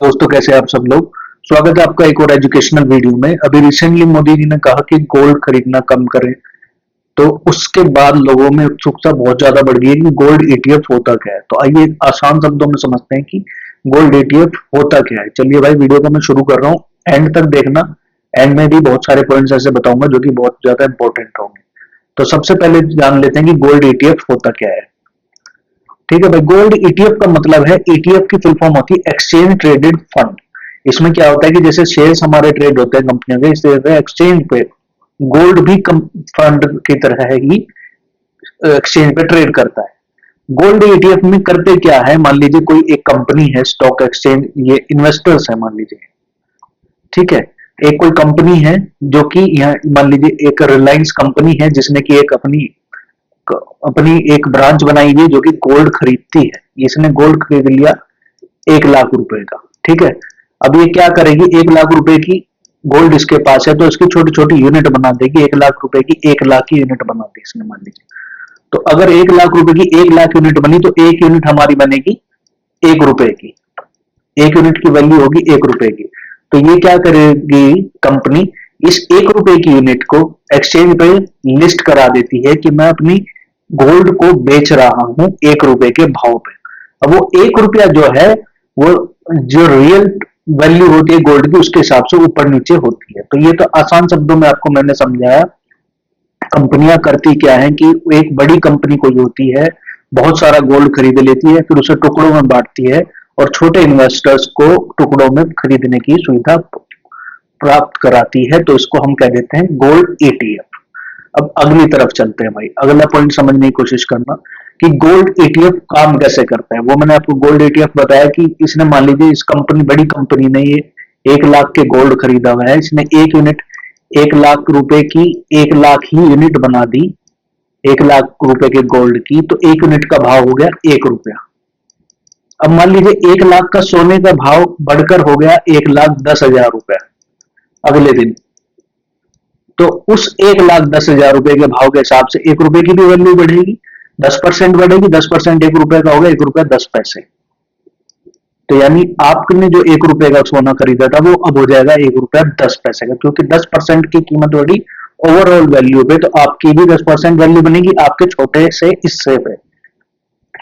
दोस्तों, कैसे हैं आप सब लोग। स्वागत है आपका एक और एजुकेशनल वीडियो में। अभी रिसेंटली मोदी जी ने कहा कि गोल्ड खरीदना कम करें, तो उसके बाद लोगों में उत्सुकता बहुत ज्यादा बढ़ गई है कि गोल्ड ईटीएफ होता क्या है। तो आइए आसान शब्दों में समझते हैं कि गोल्ड ईटीएफ होता क्या है। चलिए भाई, वीडियो को मैं शुरू कर रहा हूँ, एंड तक देखना। एंड में भी बहुत सारे पॉइंट्स ऐसे बताऊंगा जो कि बहुत ज्यादा इंपॉर्टेंट होंगे। तो सबसे पहले जान लेते हैं कि गोल्ड ईटीएफ होता क्या है। ठीक है भाई, गोल्ड ईटीएफ का मतलब है, ईटीएफ की फुल फॉर्म होती है एक्सचेंज ट्रेडेड फंड। इसमें क्या होता है कि जैसे शेयर्स हमारे ट्रेड होते हैं कंपनियों के, इस तरह से एक्सचेंज पे गोल्ड भी फंड की तरह ही एक्सचेंज पे ट्रेड करता है। गोल्ड ईटीएफ में करते क्या है, मान लीजिए कोई एक कंपनी है, स्टॉक एक्सचेंज, ये इन्वेस्टर्स है मान लीजिए। ठीक है, एक कोई कंपनी है जो कि यहाँ मान लीजिए एक रिलायंस कंपनी है जिसने की एक अपनी अपनी एक ब्रांच बनाई हुई है जो कि गोल्ड खरीदती है। इसने गोल्ड खरीद लिया 1 लाख रुपए का। ठीक है, अब ये क्या करेगी, 1 लाख रुपए की गोल्ड इसके पास है तो इसकी छोटी छोटी यूनिट बना देगी। 1 लाख रुपए की 1 लाख की यूनिट बना दी इसने मान लीजिए। तो अगर 1 लाख रुपए की 1 लाख यूनिट बनी तो एक यूनिट हमारी बनेगी 1 रुपए की। एक यूनिट की वैल्यू होगी 1 रुपए की। तो ये क्या करेगी कंपनी, इस 1 रुपए की यूनिट को एक्सचेंज पे लिस्ट करा देती है कि मैं अपनी गोल्ड को बेच रहा हूं 1 रुपए के भाव पे। अब वो 1 रुपया जो है, वो जो रियल वैल्यू होती है गोल्ड की, उसके हिसाब से ऊपर नीचे होती है। तो ये तो आसान शब्दों में आपको मैंने समझाया। कंपनियां करती क्या है कि एक बड़ी कंपनी कोई होती है, बहुत सारा गोल्ड खरीद लेती है, फिर उसे टुकड़ों में बांटती है और छोटे इन्वेस्टर्स को टुकड़ों में खरीदने की सुविधा प्राप्त कराती है। तो इसको हम कह देते हैं गोल्ड ईटीएफ। अब अगली तरफ चलते हैं भाई, अगला पॉइंट समझने की कोशिश करना कि गोल्ड ईटीएफ काम कैसे करता है। वो मैंने आपको गोल्ड ईटीएफ बताया कि इसने मान लीजिए इस कंपनी, बड़ी कंपनी ने ये 1 लाख के गोल्ड खरीदा हुआ है, इसने एक यूनिट 1 लाख रुपए की 1 लाख ही यूनिट बना दी 1 लाख रुपए के गोल्ड की, तो एक यूनिट का भाव हो गया 1 रुपया। अब मान लीजिए 1 लाख का सोने का भाव बढ़कर हो गया 1,10,000 रुपया अगले दिन। तो उस 1,10,000 रुपए के भाव के हिसाब से 1 रुपए की भी वैल्यू बढ़ेगी, 10% बढ़ेगी। 10% 1 रुपए का होगा 1 रुपया 10 पैसे। तो यानी आपने जो 1 रुपए का सोना खरीदा था वो अब हो जाएगा 1 रुपया 10 पैसे का, क्योंकि 10% की कीमत बढ़ी ओवरऑल वैल्यू पे, तो आपकी भी 10% वैल्यू बनेगी आपके छोटे से हिस्से पे।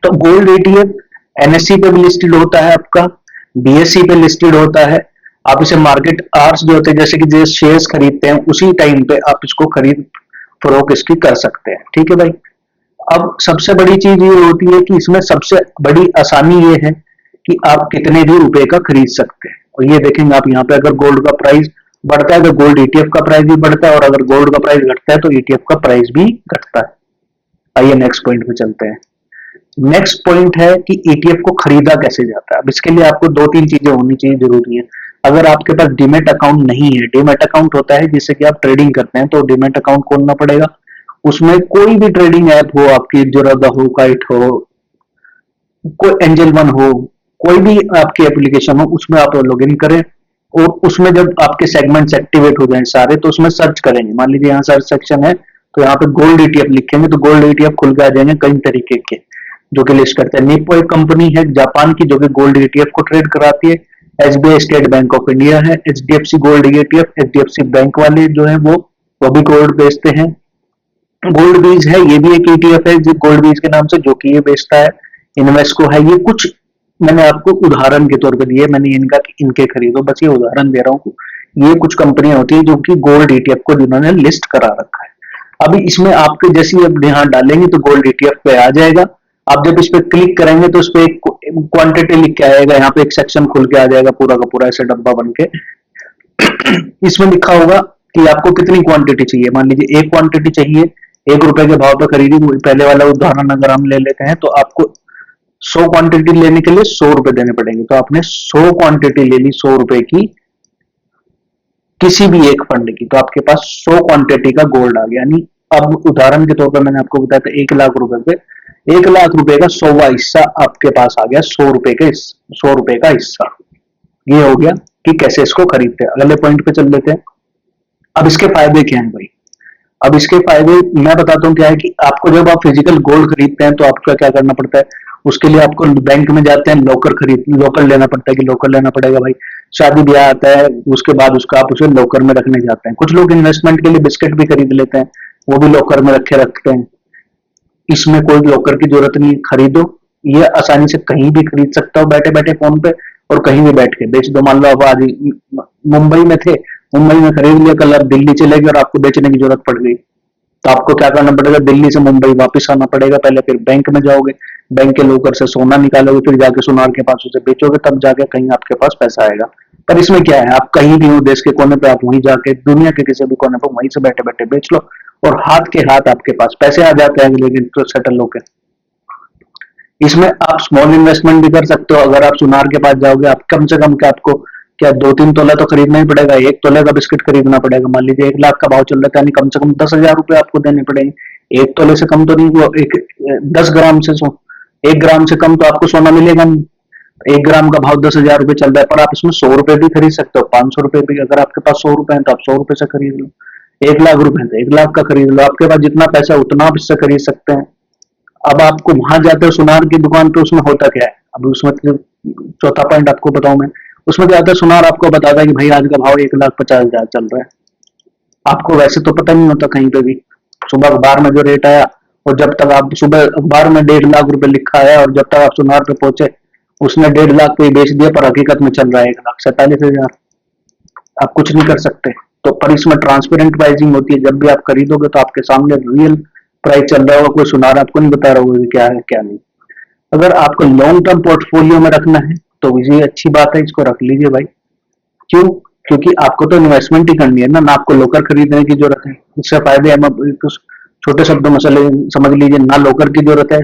तो गोल्ड ईटीएफ एनएससी पे भी लिस्टेड होता है, आपका बीएससी पे लिस्टेड होता है। आप इसे मार्केट आवर्स जो होते हैं, जैसे कि जो शेयर्स खरीदते हैं उसी टाइम पे आप इसको खरीद फरोख्त इसकी कर सकते हैं। ठीक है भाई, अब सबसे बड़ी चीज ये होती है कि इसमें सबसे बड़ी आसानी ये है कि आप कितने भी रुपए का खरीद सकते हैं। और ये देखेंगे आप यहाँ पे, अगर गोल्ड का प्राइस बढ़ता है तो गोल्ड ईटीएफ का प्राइस भी बढ़ता है, और अगर गोल्ड का प्राइस घटता है तो ईटीएफ का प्राइस भी घटता है। आइए नेक्स्ट पॉइंट पे चलते हैं। नेक्स्ट पॉइंट है कि ईटीएफ को खरीदा कैसे जाता है। अब इसके लिए आपको 2-3 चीजें होनी चाहिए, जरूरी है। अगर आपके पास डीमेट अकाउंट नहीं है, डीमेट अकाउंट होता है जिससे कि आप ट्रेडिंग करते हैं, तो डीमेट अकाउंट खोलना पड़ेगा। उसमें कोई भी ट्रेडिंग ऐप हो, आपकी जोरादा हो, काइट हो, कोई एंजल वन हो, कोई भी आपकी एप्लीकेशन हो, उसमें आप लॉगिन करें। और उसमें जब आपके सेगमेंट्स एक्टिवेट हो जाए सारे, तो उसमें सर्च करेंगे। मान लीजिए यहाँ सर्च सेक्शन है, तो यहाँ पे गोल्ड ईटीएफ लिखेंगे तो गोल्ड ईटीएफ खुल के आ जाएंगे कई तरीके के, जो कि लिस्ट करते हैं। निप्पो एक कंपनी है जापान की जो कि गोल्ड ईटीएफ को ट्रेड कराती है। SBI State Bank of India है। HDFC gold ETF, HDFC bank वाले जो है वो भी गोल्ड बेचते हैं। गोल्ड बीज है, ये भी एक ईटीएफ है जो गोल्ड बीज के नाम से, जो कि ये बेचता है। इन्वेस्को है, ये कुछ मैंने आपको उदाहरण के तौर पे दिए, मैंने इनका इनके खरीदो, बस ये उदाहरण दे रहा हूँ। ये कुछ कंपनियां होती है जो कि गोल्ड ईटीएफ को जिन्होंने लिस्ट करा रखा है। अभी इसमें आपके जैसे अब यहाँ डालेंगे तो गोल्ड ईटीएफ पे आ जाएगा। आप जब इस पे क्लिक करेंगे तो इस पे एक क्वांटिटी लिख के आएगा, यहाँ पे एक सेक्शन खुल के आ जाएगा पूरा का पूरा ऐसे डब्बा बन के। इसमें लिखा होगा कि आपको कितनी क्वांटिटी चाहिए। मान लीजिए एक क्वांटिटी चाहिए, 1 रुपए के भाव पे खरीदी। पहले वाला उदाहरण अगर हम ले लेते हैं तो आपको 100 क्वांटिटी लेने के लिए 100 रुपए देने पड़ेंगे। तो आपने 100 क्वांटिटी ले ली 100 रुपए की किसी भी एक फंड की, तो आपके पास 100 क्वांटिटी का गोल्ड आ गया। यानी अब उदाहरण के तौर पर मैंने आपको बताया था 1 लाख रुपए पे 1 लाख रुपए का 100वां हिस्सा आपके पास आ गया, 100 रुपए का हिस्सा। ये हो गया कि कैसे इसको खरीदते हैं। अगले पॉइंट पे चल लेते हैं। अब इसके फायदे क्या हैं भाई। अब इसके फायदे मैं बताता हूँ क्या है कि आपको जब आप फिजिकल गोल्ड खरीदते हैं तो आपका क्या करना पड़ता है, उसके लिए आपको बैंक में जाते हैं, लोकर लेना पड़ता है कि लोकर लेना पड़ेगा भाई। शादी ब्याह आता है, उसके बाद उसका आप उसे लोकर में रखने जाते हैं। कुछ लोग इन्वेस्टमेंट के लिए बिस्किट भी खरीद लेते हैं, वो भी लोकर में रखे रखते हैं। इसमें कोई लॉकर की जरूरत नहीं, खरीदो, ये आसानी से कहीं भी खरीद सकता हो बैठे बैठे फोन पे, और कहीं भी बैठ के बेच दो। मान लो अब आज मुंबई में थे, मुंबई में खरीद लिया, कल आप दिल्ली चले गए और आपको बेचने की जरूरत पड़ गई, तो आपको क्या करना पड़ेगा, दिल्ली से मुंबई वापस आना पड़ेगा पहले, फिर बैंक में जाओगे, बैंक के लॉकर से सोना निकालोगे, फिर जाके सुनार के पास उसे बेचोगे, तब जाके कहीं आपके पास पैसा आएगा। पर इसमें क्या है, आप कहीं भी हो देश के कोने पे, आप वहीं जाके दुनिया के किसी भी कोने पर वहीं से बैठे बैठे बेच लो, और हाथ के हाथ आपके पास पैसे आ जाते हैं, लेकिन तो सेटल होके। इसमें आप स्मॉल इन्वेस्टमेंट भी कर सकते हो। अगर आप सुनार के पास जाओगे, आप कम से कम क्या आपको क्या 2-3 तोला तो खरीदना ही पड़ेगा, 1 तोले का बिस्किट खरीदना पड़ेगा। मान लीजिए 1 लाख का भाव चल रहा है, यानी कम से कम 10,000 रुपए आपको देने पड़ेंगे। 1 तोले से कम तो नहीं, वो एक 10 ग्राम से 1 ग्राम से कम तो आपको सोना मिलेगा नहीं। 1 ग्राम का भाव 10,000 रुपए चल रहा है, पर आप इसमें 100 रुपए भी खरीद सकते हो, 500 रुपए भी। अगर आपके पास 100 रुपए है तो आप 100 रुपए से खरीद लो, 1 लाख रुपए है तो 1 लाख का खरीद लो। आपके पास जितना पैसा उतना आप इससे खरीद सकते हैं। अब आपको वहां जाते हो सुनार की दुकान पे, उसमें होता क्या है, अब उसमें चौथा पॉइंट आपको बताऊं मैं। उसमें क्या होता है, सुनार आपको बताता है कि भाई आज का भाव 1,50,000 चल रहा है। आपको वैसे तो पता नहीं होता कहीं पे भी, सुबह अखबार में जो रेट आया, और जब तक आप सुबह अखबार में 1.5 लाख रुपए लिखा है, और जब तक आप सुनार पे पहुंचे उसने 1.5 लाख पे बेच दिया, पर हकीकत में चल रहा है 1,47,000। आप कुछ नहीं कर सकते। तो पर इसमें ट्रांसपेरेंट प्राइसिंग होती है, जब भी आप खरीदोगे तो आपके सामने रियल प्राइस चल रहा होगा, कोई सुनार आपको नहीं बता रहा होगा कि क्या है क्या नहीं। अगर आपको लॉन्ग टर्म पोर्टफोलियो में रखना है तो ये अच्छी बात है, इसको रख लीजिए भाई। क्यों? क्योंकि आपको तो इन्वेस्टमेंट ही करनी है ना आपको लोकर खरीदने की जरूरत है। इससे फायदे हम छोटे शब्दों में समझ लीजिए, ना लोकर की जरूरत है,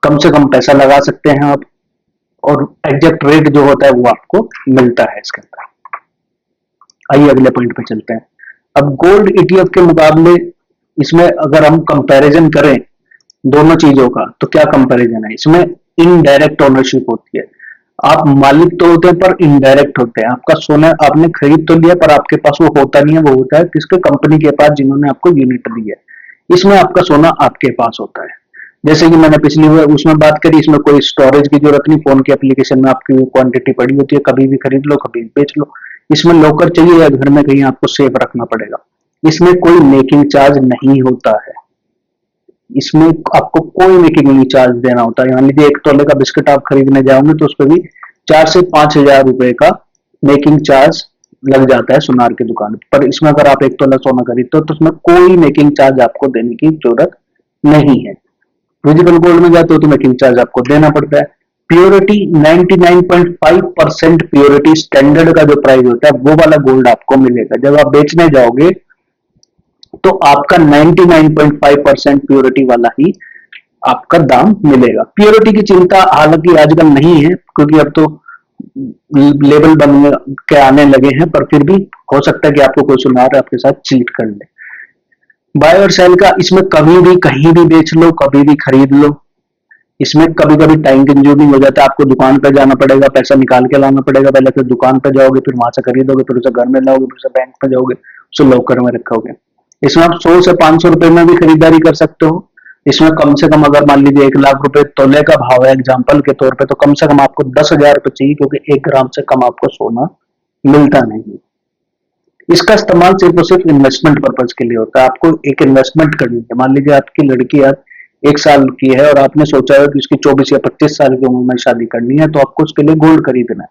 कम से कम पैसा लगा सकते हैं आप, और एग्जैक्ट रेट जो होता है वो आपको मिलता है इसके अंदर। आइए अगले पॉइंट पे चलते हैं। अब गोल्ड ईटीएफ के मुकाबले इसमें अगर हम कंपैरिजन करें दोनों चीजों का, तो क्या कंपैरिजन है इसमें, इनडायरेक्ट ओनरशिप होती है। आप मालिक तो होते हैं पर इनडायरेक्ट होते हैं। आपका सोना आपने खरीद तो लिया, पर आपके पास वो होता नहीं है, वो होता है किसके, कंपनी के पास जिन्होंने आपको यूनिट दी है। इसमें आपका सोना आपके पास होता है। जैसे कि मैंने पिछली उसमें बात करी, इसमें कोई स्टोरेज की जरूरत नहीं, फोन की एप्लीकेशन में आपकी क्वांटिटी पड़ी होती है, कभी भी खरीद लो कभी भी बेच लो। इसमें लॉकर चाहिए या घर में कहीं आपको सेफ रखना पड़ेगा। इसमें कोई मेकिंग चार्ज नहीं होता है, इसमें आपको कोई मेकिंग नहीं चार्ज देना होता है। मान लीजिए 1 तोले का बिस्किट आप खरीदने जाओगे तो उस पर भी 4 से 5 हजार रुपए का मेकिंग चार्ज लग जाता है सुनार की दुकान पर। इसमें अगर आप 1 तोला सोना खरीदते हो तो उसमें कोई मेकिंग चार्ज आपको देने की जरूरत नहीं है। विजिबल गोल्ड में जाते हो तो मेकिंग चार्ज आपको देना पड़ता है। प्योरिटी 99.5% प्योरिटी स्टैंडर्ड का जो प्राइस होता है वो वाला गोल्ड आपको मिलेगा। जब आप बेचने जाओगे तो आपका 99.5% प्योरिटी वाला ही आपका दाम मिलेगा। प्योरिटी की चिंता हालांकि आजकल नहीं है, क्योंकि अब तो लेबल बन के आने लगे हैं, पर फिर भी हो सकता है कि आपको कोई सुनार आपके साथ चीट कर ले। बाय और सेल का इसमें कभी भी कहीं भी बेच लो, कभी भी खरीद लो। इसमें कभी कभी टाइम कंज्यूमिंग हो जाता है, आपको दुकान पर जाना पड़ेगा, पैसा निकाल के लाना पड़ेगा पहले, फिर दुकान पर जाओगे, फिर वहां से खरीदोगे, फिर उसे घर में लाओगे, फिर उसे बैंक में जाओगे, उसे लॉकर में रखोगे। इसमें आप 100 से 500 रुपए में भी खरीदारी कर सकते हो। इसमें कम से कम अगर मान लीजिए 1 लाख रुपए तोले का भाव है एग्जाम्पल के तौर पे, तो कम से कम आपको 10,000 रुपए चाहिए, क्योंकि 1 ग्राम से कम आपको सोना मिलता नहीं। इसका इस्तेमाल सिर्फ और सिर्फ इन्वेस्टमेंट पर्पज के लिए होता है। आपको एक इन्वेस्टमेंट करनी है, मान लीजिए आपकी लड़की आज 1 साल की है और आपने सोचा है कि उसकी 24 या 25 साल की उम्र में शादी करनी है, तो आपको उसके लिए गोल्ड खरीदना है।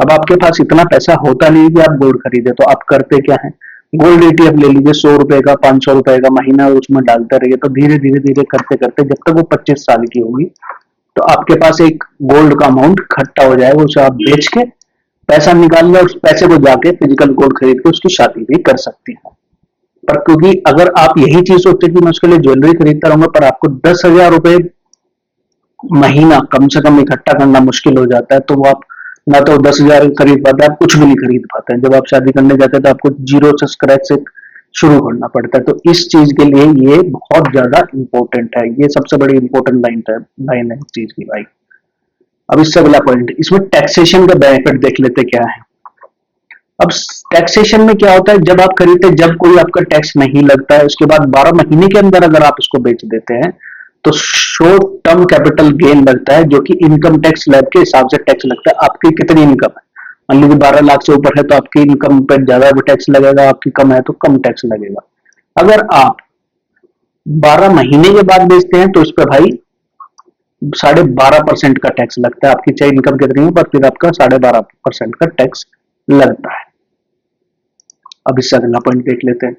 अब आपके पास इतना पैसा होता नहीं कि आप गोल्ड खरीदे, तो आप करते क्या है, गोल्ड ईटीएफ ले लीजिए, 100 रुपए का 500 रुपए का महीना उसमें डालते रहिए। तो धीरे धीरे धीरे करते करते जब तक वो 25 साल की होगी तो आपके पास एक गोल्ड का अमाउंट इकट्ठा हो जाएगा, उसे आप बेच के पैसा निकाल लो, उस पैसे को जाके फिजिकल गोल्ड खरीद के उसकी शादी भी कर सकती है। पर क्योंकि अगर आप यही चीज सोचते कि मैं उसके लिए ज्वेलरी खरीदता रहूंगा, पर आपको 10,000 रुपए महीना कम से कम इकट्ठा करना मुश्किल हो जाता है, तो वो आप ना तो 10,000 खरीद पाते हैं, आप कुछ भी नहीं खरीद पाते हैं। जब आप शादी करने जाते हैं तो आपको जीरो से स्क्रैच से शुरू करना पड़ता है। तो इस चीज के लिए ये बहुत ज्यादा इंपॉर्टेंट है, ये सबसे बड़ी इंपॉर्टेंट लाइन है इस चीज की भाई। अब इससे अगला पॉइंट, इसमें टैक्सेशन का बेनिफिट देख लेते क्या है। अब टैक्सेशन में क्या होता है, जब आप खरीदते, जब कोई आपका टैक्स नहीं लगता है, उसके बाद 12 महीने के अंदर अगर आप इसको बेच देते हैं तो शॉर्ट टर्म कैपिटल गेन लगता है, जो कि इनकम टैक्स स्लैब के हिसाब से टैक्स लगता है। आपकी कितनी इनकम है, मान लीजिए 12 लाख से ऊपर है तो आपकी इनकम पर ज्यादा भी टैक्स लगेगा, आपकी कम है तो कम टैक्स लगेगा। अगर आप 12 महीने के बाद बेचते हैं तो इस पर भाई 12.5% का टैक्स लगता है। आपकी चाहे इनकम कितनी हो, पर फिर आपका 12.5% का टैक्स लगता है। अब इससे अगला पॉइंट देख लेते हैं।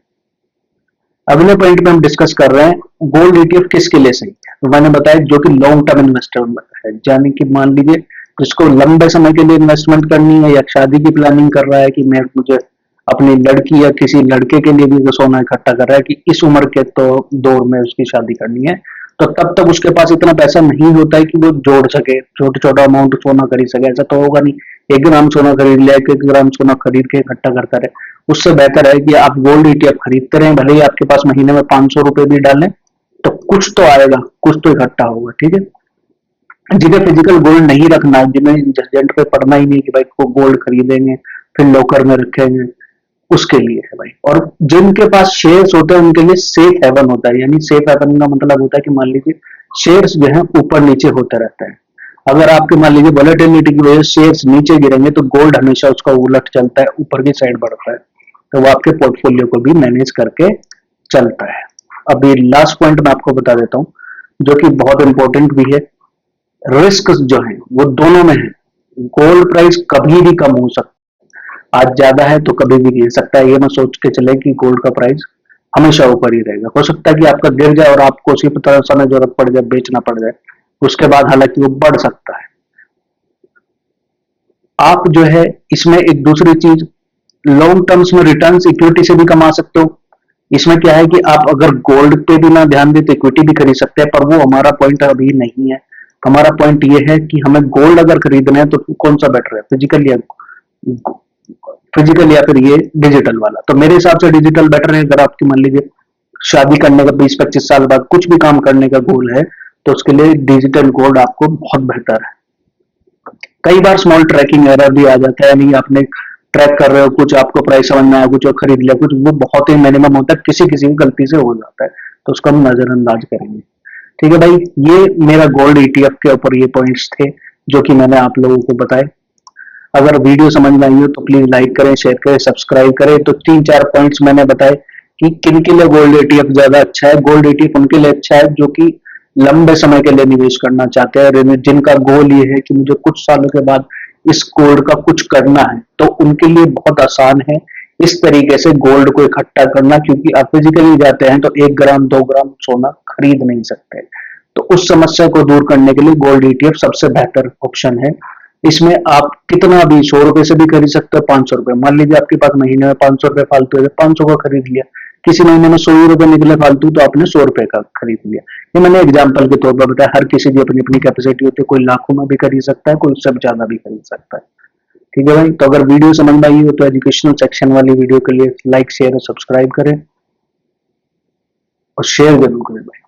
अगले पॉइंट में हम डिस्कस कर रहे हैं गोल्ड ईटीएफ किसके लिए सही है। तो मैंने बताया जो कि लॉन्ग टर्म इन्वेस्टर है, यानी कि मान लीजिए जिसको लंबे समय के लिए इन्वेस्टमेंट करनी है या शादी की प्लानिंग कर रहा है कि मैं मुझे अपनी लड़की या किसी लड़के के लिए भी सोना इकट्ठा कर रहा है कि इस उम्र के तो दौर में उसकी शादी करनी है, तो तब तक उसके पास इतना पैसा नहीं होता है कि वो जोड़ सके, छोटा छोटा अमाउंट सोना खरीद सके। ऐसा तो होगा नहीं 1 ग्राम सोना खरीद लिया, 1 ग्राम सोना खरीद के इकट्ठा करता रहे। उससे बेहतर है कि आप गोल्ड ईटीएफ खरीदते रहें, भले ही आपके पास महीने में 500 रुपए भी डालें तो कुछ तो आएगा, कुछ तो इकट्ठा होगा। ठीक है, जिन्हें फिजिकल गोल्ड नहीं रखना, जिन्हें झंझट पे पड़ना ही नहीं कि भाई को गोल्ड खरीदेंगे फिर लॉकर में रखेंगे, उसके लिए है भाई। और जिनके पास शेयर्स होते हैं उनके लिए सेफ हेवन होता है। यानी सेफ हेवन का मतलब होता है कि मान लीजिए शेयर्स जो है ऊपर नीचे होते रहते हैं। अगर आपके मान लीजिए वोलेटिलिटी की वजह से शेयर्स नीचे गिरेंगे तो गोल्ड हमेशा उसका उलट चलता है, ऊपर की साइड बढ़ता है, तो वो आपके पोर्टफोलियो को भी मैनेज करके चलता है। अभी लास्ट पॉइंट मैं आपको बता देता हूँ जो कि बहुत इंपॉर्टेंट भी है। रिस्क जो है वो दोनों में है। गोल्ड प्राइस कभी भी कम हो सकता है, आज ज्यादा है तो कभी भी गिर सकता है। ये मैं सोच के चले कि गोल्ड का प्राइस हमेशा ऊपर ही रहेगा। हो सकता है कि आपका गिर जाए और आपको उसी समय जरूरत पड़ जाए, बेचना पड़ जाए, उसके बाद हालांकि वो बढ़ सकता है। आप जो है इसमें एक दूसरी चीज, लॉन्ग टर्म्स में रिटर्न इक्विटी से भी कमा सकते हो। इसमें क्या है कि आप अगर गोल्ड पे भी ना ध्यान देते इक्विटी भी खरीद सकते हैं, पर वो हमारा पॉइंट अभी नहीं है। हमारा पॉइंट ये है कि हमें गोल्ड अगर खरीदना है तो कौन सा बेटर है, फिजिकल या फिर ये डिजिटल वाला। तो मेरे हिसाब से डिजिटल बेटर है। अगर आपकी मान लीजिए शादी करने का 20-25 साल बाद कुछ भी काम करने का गोल है तो उसके लिए डिजिटल गोल्ड आपको बहुत बेहतर है। कई बार स्मॉल ट्रैकिंग एरर भी आ जाता है, नहीं आपने ट्रैक कर रहे हो कुछ, आपको प्राइस समझ में आया, कुछ और खरीद लिया, कुछ वो बहुत ही मिनिमम होता है, किसी किसी की गलती से हो जाता है, तो उसको हम नजरअंदाज करेंगे। ठीक है भाई, ये मेरा गोल्ड ईटीएफ के ऊपर ये पॉइंट्स थे जो कि मैंने आप लोगों को बताए। अगर वीडियो समझ में आई हो तो प्लीज लाइक करें, शेयर करें, सब्सक्राइब करें। तो 3-4 पॉइंट्स मैंने बताए कि किन के लिए गोल्ड ईटीएफ ज्यादा अच्छा है। गोल्ड ईटीएफ उनके लिए अच्छा है जो कि लंबे समय के लिए निवेश करना चाहते हैं, जिनका गोल ये है कि मुझे कुछ सालों के बाद इस गोल्ड का कुछ करना है, तो उनके लिए बहुत आसान है इस तरीके से गोल्ड को इकट्ठा करना। क्योंकि आप फिजिकली जाते हैं तो 1 ग्राम 2 ग्राम सोना खरीद नहीं सकते, तो उस समस्या को दूर करने के लिए गोल्ड ईटीएफ सबसे बेहतर ऑप्शन है। इसमें आप कितना भी 100 रुपए से भी खरीद सकते हो, 500 रुपए, मान लीजिए आपके पास महीने में 500 रुपए फालतू है, 500 का खरीद लिया। किसी महीने में 100 रुपए निकले फालतू तो आपने 100 रुपए का खरीद लिया। ये मैंने एग्जाम्पल के तौर पर बताया। हर किसी की अपनी अपनी कैपेसिटी होती है, कोई लाखों में भी खरीद सकता है, कोई उससे ज्यादा भी खरीद सकता है। ठीक है भाई, तो अगर वीडियो समझ में आई हो तो एजुकेशनल सेक्शन वाली वीडियो के लिए लाइक शेयर और सब्सक्राइब करें और शेयर जरूर करें भाई।